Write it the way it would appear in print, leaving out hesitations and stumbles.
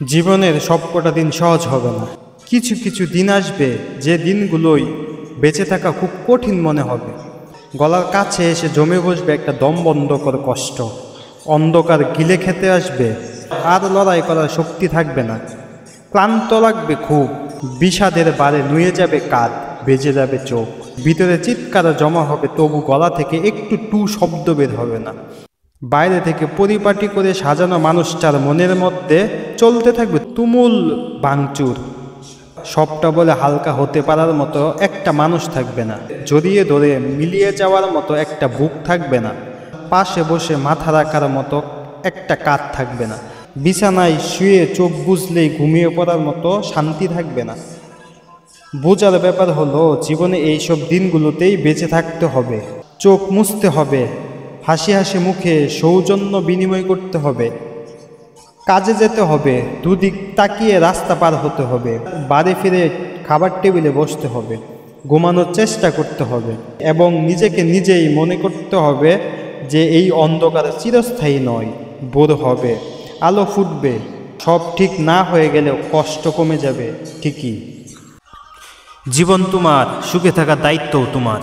জীবনের সবকটা দিন সহজ হবে না। কিছু কিছু দিন আসবে যে দিনগুলোই বেঁচে থাকা খুব কঠিন মনে হবে। গলার কাছে এসে জমে বসবে একটা দম বন্ধ করে কষ্ট। অন্ধকার গিলে খেতে আসবে, আর লড়াই করার শক্তি থাকবে না। ক্লান্ত লাগবে খুব, বিষাদের বারে নুয়ে যাবে কাঁধ, বেজে যাবে চোখ। ভিতরে চিৎকার জমা হবে, তবু গলা থেকে একটু টু শব্দ বের হবে না। বাইরে থেকে পরিপাটি করে সাজানো মানুষটার মনের মধ্যে চলতে থাকবে তুমুল ভাঙচুর। সবটা বলে হালকা হতে পারার মতো একটা মানুষ থাকবে না। জড়িয়ে ধরে মিলিয়ে যাওয়ার মতো একটা বুক থাকবে না। পাশে বসে মাথা রাখার মতো একটা কাঁধ থাকবে না। বিছানায় শুয়ে চোখ বুঝলেই ঘুমিয়ে পড়ার মতো শান্তি থাকবে না। বোঝার ব্যাপার হলো, জীবনে এইসব দিনগুলোতেই বেঁচে থাকতে হবে। চোখ মুছতে হবে, হাসি হাসি মুখে সৌজন্য বিনিময় করতে হবে। কাজে যেতে হবে, দুদিক তাকিয়ে রাস্তা পার হতে হবে। বাড়ি ফিরে খাবার টেবিলে বসতে হবে, ঘুমানোর চেষ্টা করতে হবে এবং নিজেকে নিজেই মনে করতে হবে যে এই অন্ধকার চিরস্থায়ী নয়, ভোর হবে, আলো ফুটবে। সব ঠিক না হয়ে গেলেও কষ্ট কমে যাবে ঠিকই। জীবন তোমার, সুখে থাকার দায়িত্বও তোমার।